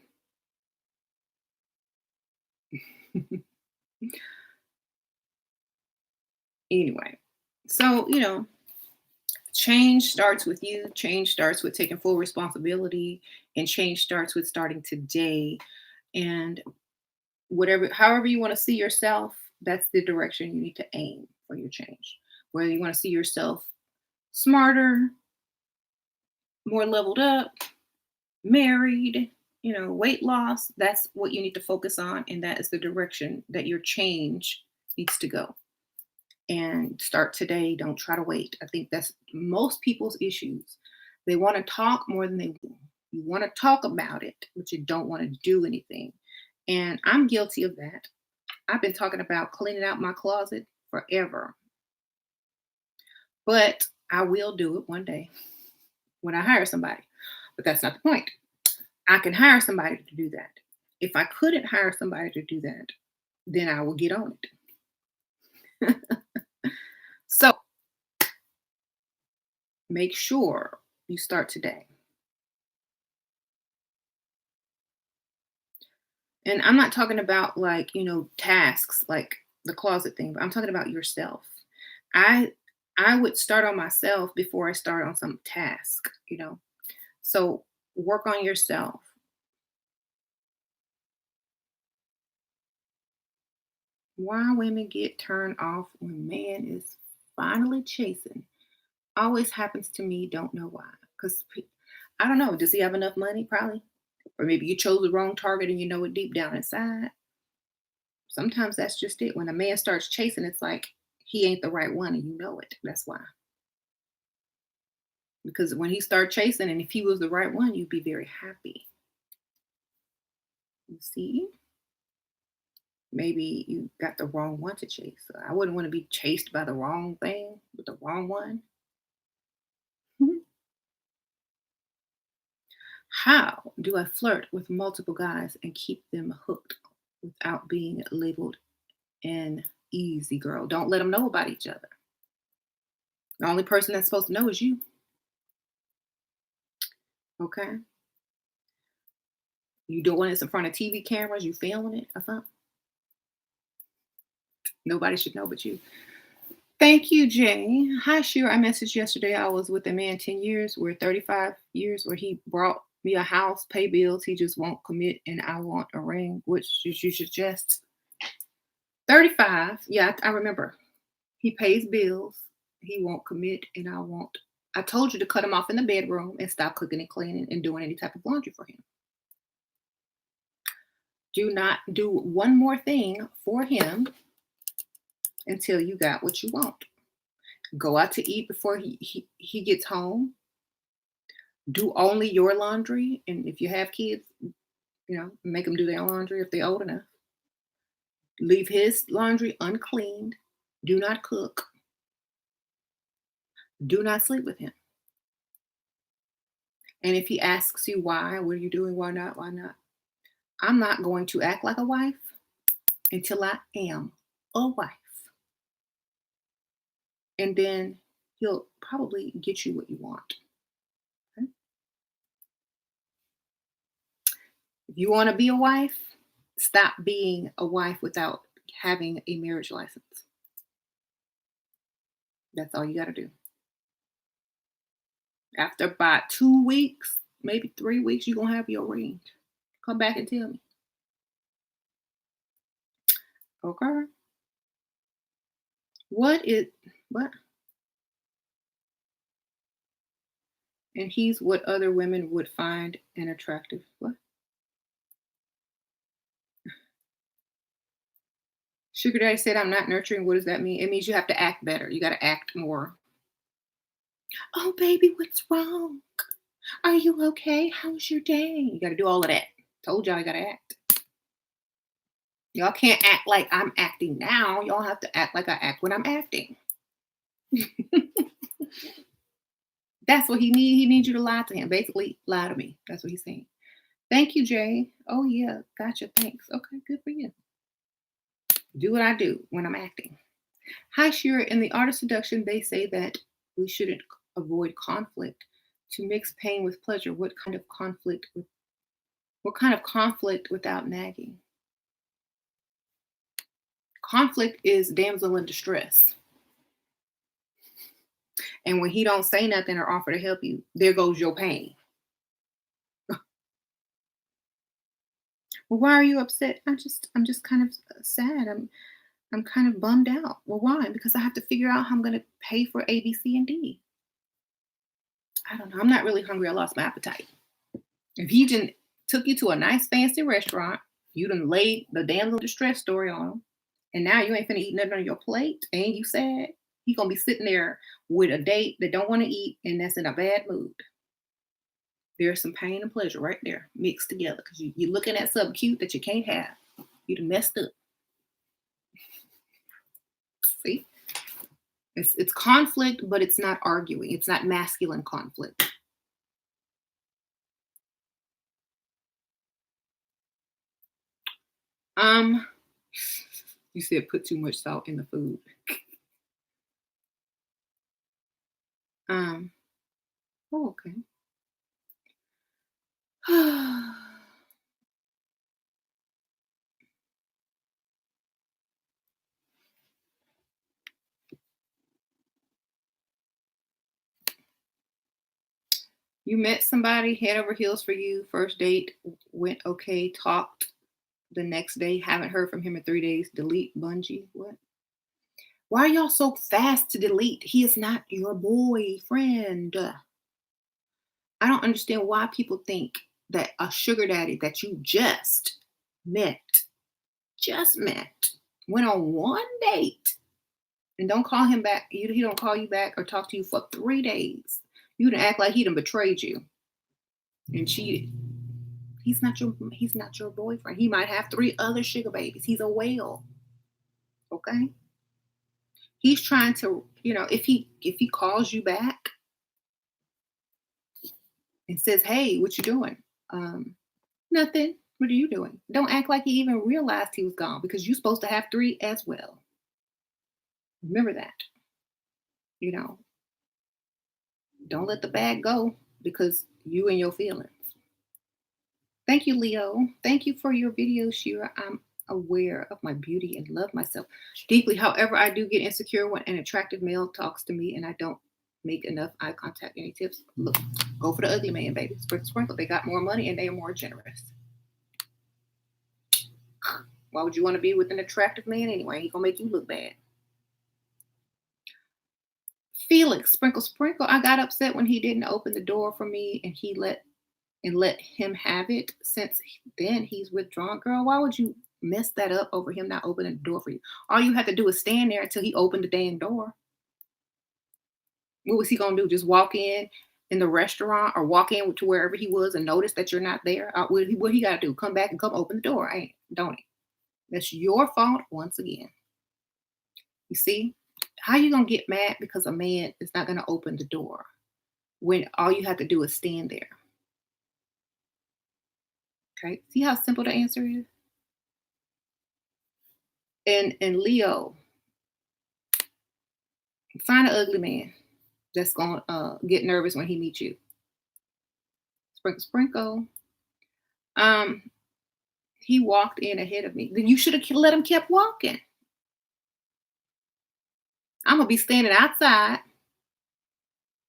Anyway, so change starts with you. Change starts with taking full responsibility, and change starts with starting today. And however you want to see yourself, that's the direction you need to aim for your change. Whether you want to see yourself smarter, more leveled up, married, weight loss, that's what you need to focus on. And that is the direction that your change needs to go. And start today. Don't try to wait. I think that's most people's issues. They want to talk more than they do. You want to talk about it, but you don't want to do anything. And I'm guilty of that. I've been talking about cleaning out my closet forever, but I will do it one day when I hire somebody. But that's not the point. I can hire somebody to do that. If I couldn't hire somebody to do that, then I will get on it. So make sure you start today. And I'm not talking about like, tasks like the closet thing, but I'm talking about yourself. I I would start on myself before I start on some task. So work on yourself. Why women get turned off when man is finally chasing always happens to me. Don't know why. Because I don't know. Does he have enough money? Probably. Or maybe you chose the wrong target and you know it deep down inside. Sometimes that's just it. When a man starts chasing, it's like he ain't the right one and you know it. That's why. Because when he started chasing and if he was the right one, you'd be very happy. You see? Maybe you got the wrong one to chase. So I wouldn't want to be chased by the wrong thing with the wrong one. How do I flirt with multiple guys and keep them hooked without being labeled an easy girl? Don't let them know about each other. The only person that's supposed to know is you. Okay? You doing this in front of TV cameras, you filming it or something? Nobody should know but you. Thank you, Jay. Hi, Shira. I messaged yesterday. I was with a man 10 years. We're 35 years where he brought me a house, pay bills. He just won't commit, and I want a ring. Which you suggest? 35. Yeah, I remember. He pays bills. He won't commit, and I won't. I told you to cut him off in the bedroom and stop cooking and cleaning and doing any type of laundry for him. Do not do one more thing for him until you got what you want. Go out to eat before he gets home. Do only your laundry. And if you have kids, make them do their laundry if they're old enough. Leave his laundry uncleaned. Do not cook. Do not sleep with him. And if he asks you why, what are you doing? Why not? Why not? I'm not going to act like a wife until I am a wife. And then he'll probably get you what you want. Okay? If you want to be a wife, stop being a wife without having a marriage license. That's all you got to do. After about 2 weeks, maybe 3 weeks, you're going to have your ring. Come back and tell me. Okay. What? And he's what other women would find an attractive. What? Sugar Daddy said, I'm not nurturing. What does that mean? It means you have to act better. You got to act more. Oh, baby, what's wrong? Are you okay? How's your day? You got to do all of that. Told y'all you got to act. Y'all can't act like I'm acting now. Y'all have to act like I act when I'm acting. That's what he needs. He needs you to lie to him. Basically, lie to me. That's what he's saying. Thank you, Jay. Oh, yeah. Gotcha. Thanks. Okay, good for you. Do what I do when I'm acting. Hi, Shira. In the art of seduction, they say that we shouldn't avoid conflict to mix pain with pleasure. What kind of conflict without nagging? Conflict is damsel in distress. And when he don't say nothing or offer to help you, there goes your pain. Well, why are you upset? I'm just kind of sad. I'm kind of bummed out. Well, why? Because I have to figure out how I'm gonna pay for A, B, C, and D. I don't know. I'm not really hungry. I lost my appetite. If he didn't took you to a nice fancy restaurant, you done laid the damsel distress story on him, and now you ain't finna eat nothing on your plate, and you sad. He gonna be sitting there with a date that don't want to eat and that's in a bad mood. There's some pain and pleasure right there mixed together because you're looking at something cute that you can't have. You done messed up. See? It's conflict, but it's not arguing. It's not masculine conflict. Um, you said put too much salt in the food. Um, oh, okay. You met somebody, head over heels for you, first date went okay, talked the next day, haven't heard from him in 3 days, delete Bungie. What? Why are y'all so fast to delete? He is not your boyfriend. I don't understand why people think that a sugar daddy that you met, just met, went on one date and don't call him back. He don't call you back or talk to you for 3 days. You done act like he done betrayed you and cheated. He's not your boyfriend. He might have 3 other sugar babies. He's a whale. Okay? He's trying to, if he calls you back and says, "Hey, what you doing?" Nothing. What are you doing? Don't act like he even realized he was gone because you're supposed to have 3 as well. Remember that. You know, don't let the bag go because you and your feelings. Thank you, Leo. Thank you for your video, Shira. I'm aware of my beauty and love myself deeply. However, I do get insecure when an attractive male talks to me and I don't make enough eye contact. Any tips? Look, go for the ugly man, baby. Sprinkle. They got more money and they are more generous. Why would you want to be with an attractive man anyway? He's gonna make you look bad. Felix, sprinkle. I got upset when he didn't open the door for me and let him have it. Since then he's withdrawn. Girl, why would you mess that up over him not opening the door for you? All you have to do is stand there until he opened the dang door. What was he gonna do? Just walk in the restaurant or walk in to wherever he was and notice that you're not there? What he gotta do? Come back and come open the door. Don't he? That's your fault once again. You see? How you gonna get mad because a man is not gonna open the door when all you have to do is stand there? Okay. See how simple the answer is? And Leo, find an ugly man that's gonna get nervous when he meets you. Sprinkle. He walked in ahead of me. Then you should have let him kept walking. I'm gonna be standing outside,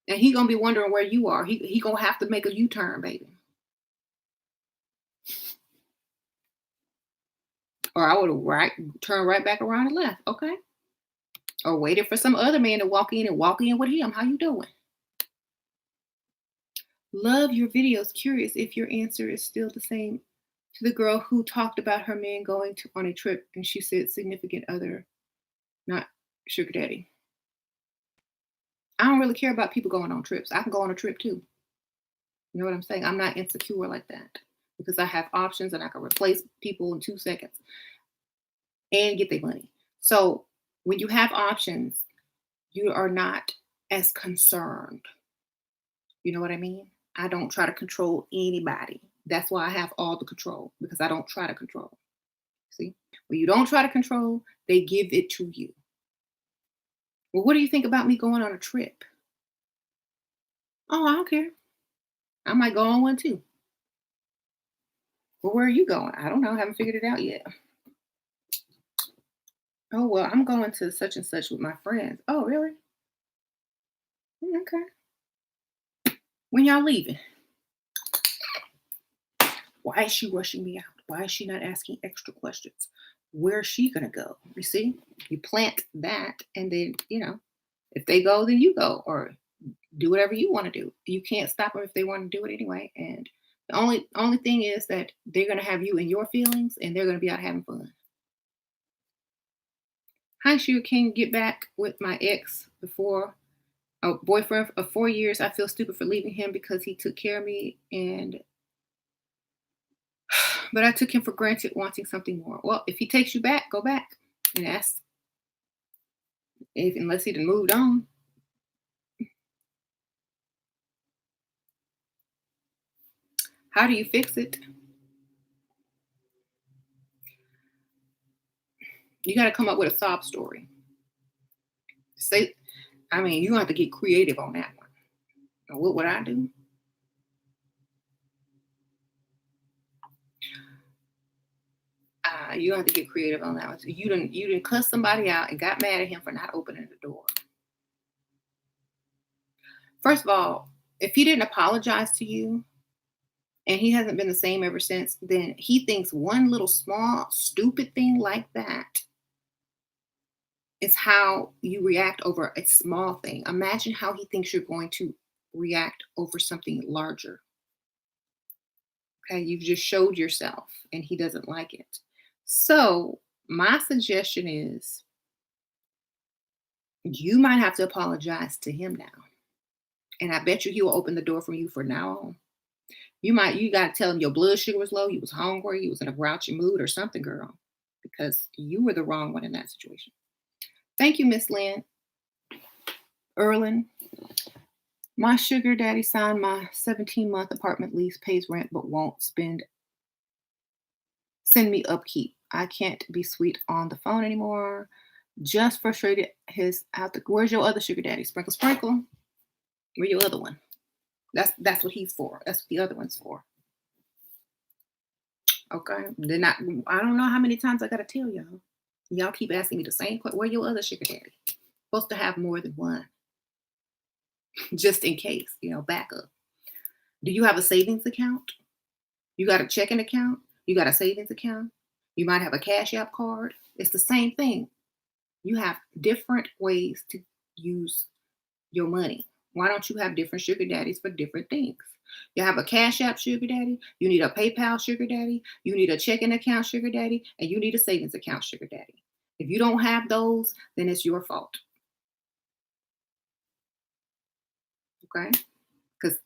and he gonna be wondering where you are. He gonna have to make a U-turn, baby. Or I would have turned right back around and left. Okay. Or waited for some other man to walk in with him. How you doing? Love your videos. Curious if your answer is still the same to the girl who talked about her man going on a trip and she said significant other, not sugar daddy. I don't really care about people going on trips. I can go on a trip too. You know what I'm saying? I'm not insecure like that because I have options and I can replace people in 2 seconds and get their money. So when you have options, you are not as concerned. You know what I mean? I don't try to control anybody. That's why I have all the control because I don't try to control. See, when you don't try to control, they give it to you. Well, what do you think about me going on a trip? Oh, I don't care. I might go on one too. Well, where are you going? I don't know. I haven't figured it out yet. Oh, well, I'm going to such and such with my friends. Oh, really? Okay. When y'all leaving? Why is she rushing me out? Why is she not asking extra questions? Where's she going to go? You see, you plant that and then, if they go, then you go or do whatever you want to do. You can't stop them if they want to do it anyway. And the only thing is that they're going to have you in your feelings and they're going to be out having fun. Hi, Shira, can you get back with my ex before a boyfriend of 4 years? I feel stupid for leaving him because he took care of me but I took him for granted wanting something more. Well, if he takes you back, go back and ask. Unless he done moved on. How do you fix it? You got to come up with a sob story. You're going to have to get creative on that one. Now, what would I do? You have to get creative on that one. So you didn't cuss somebody out and got mad at him for not opening the door. First of all, If he didn't apologize to you and he hasn't been the same ever since, then he thinks one little small stupid thing like that is how you react over a small thing. Imagine how he thinks you're going to react over something larger. Okay, you've just showed yourself and he doesn't like it. So, my suggestion is you might have to apologize to him now. And I bet you he will open the door for you from now on. You got to tell him your blood sugar was low, you was hungry, you was in a grouchy mood or something, girl, because you were the wrong one in that situation. Thank you, Miss Lynn. Erlin, my sugar daddy signed my 17-month apartment lease, pays rent, but won't send me upkeep. I can't be sweet on the phone anymore. Just frustrated his out the where's your other sugar daddy? Sprinkle sprinkle. Where your other one? That's what he's for. That's what the other one's for. Okay. Then I don't know how many times I gotta tell y'all. Y'all keep asking me the same question. Where your other sugar daddy? Supposed to have more than one. Just in case, backup. Do you have a savings account? You got a checking account? You got a savings account? You might have a Cash App card. It's the same thing. You have different ways to use your money. Why don't you have different sugar daddies for different things? You have a Cash App sugar daddy, you need a PayPal sugar daddy, you need a checking account sugar daddy, and you need a savings account sugar daddy. If you don't have those, then it's your fault. Okay? Because,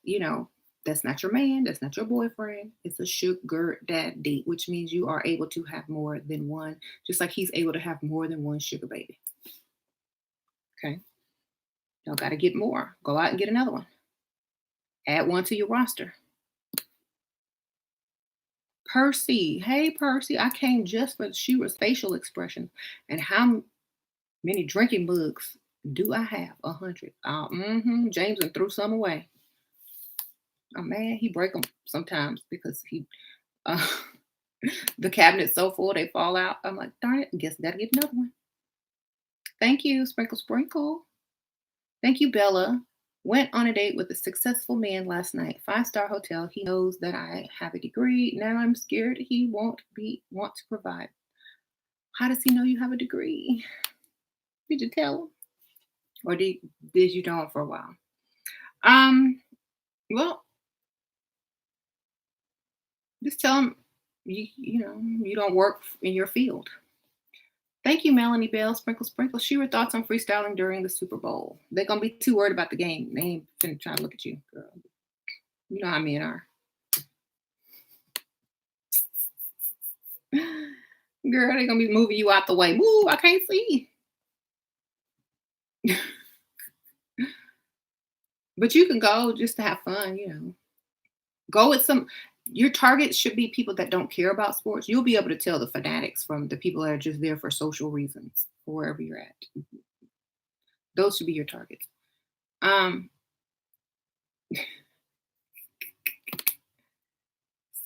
that's not your man, that's not your boyfriend. It's a sugar daddy, which means you are able to have more than one, just like he's able to have more than one sugar baby. Okay? Y'all got to get more. Go out and get another one. Add one to your roster. Percy. Hey, Percy. I came just for Shira's facial expression. And how many drinking mugs do I have? 100. James and threw some away. Oh, man. He break them sometimes because uh, the cabinet's so full they fall out. I'm like, darn it. Guess I got to get another one. Thank you, Sprinkle Sprinkle. Thank you, Bella. Went on a date with a successful man last night. 5-star hotel. He knows that I have a degree. Now I'm scared he won't want to provide. How does he know you have a degree? Did you tell him? Or did you know him for a while? Well, just tell him you don't work in your field. Thank you, Melanie Bell. Sprinkle, sprinkle. Shira thoughts on freestyling during the Super Bowl. They're gonna be too worried about the game. They ain't finna try to look at you, girl. You know how men are. Girl, they're gonna be moving you out the way. Woo, I can't see. But you can go just to have fun. Go with your target should be people that don't care about sports. You'll be able to tell the fanatics from the people that are just there for social reasons, or wherever you're at. Those should be your targets.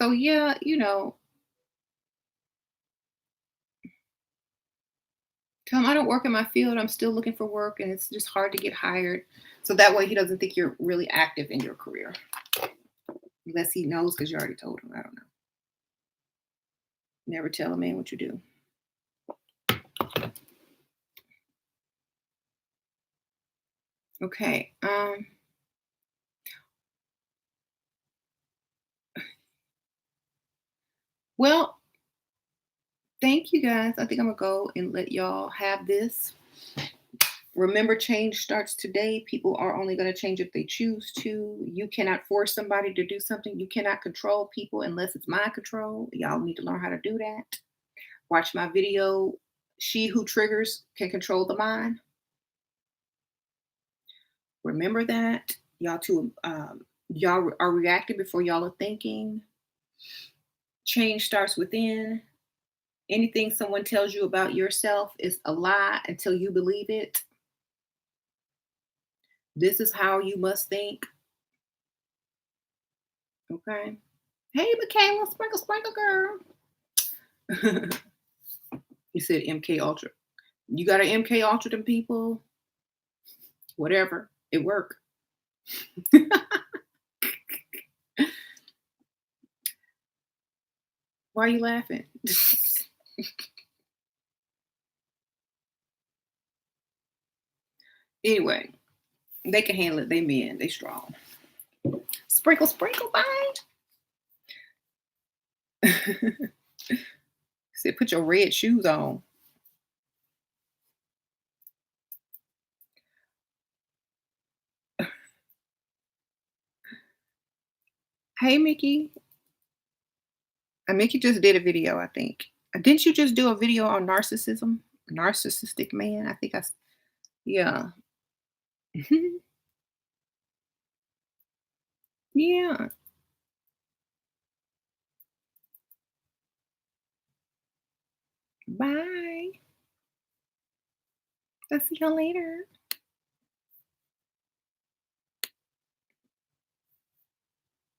So yeah, tell him I don't work in my field. I'm still looking for work, and it's just hard to get hired. So that way he doesn't think you're really active in your career. Unless he knows because you already told him. I don't know. Never tell a man what you do. Okay. Well, thank you guys. I think I'm going to go and let y'all have this. Remember, change starts today. People are only going to change if they choose to. You cannot force somebody to do something. You cannot control people unless it's mind control. Y'all need to learn how to do that. Watch my video. She who triggers can control the mind. Remember that. Y'all are reacting before y'all are thinking. Change starts within. Anything someone tells you about yourself is a lie until you believe it. This is how you must think. Okay. Hey, Michaela, sprinkle, sprinkle, girl. You said MK Ultra. You got an MK Ultra them people? Whatever. It worked. Why are you laughing? Anyway, they can handle it. They men. They strong. Sprinkle, sprinkle, bye. Said, put your red shoes on. Hey, Mickey. Mickey just did a video, I think. Didn't you just do a video on narcissism? Narcissistic man. I think yeah. Yeah. Bye. I'll see y'all later.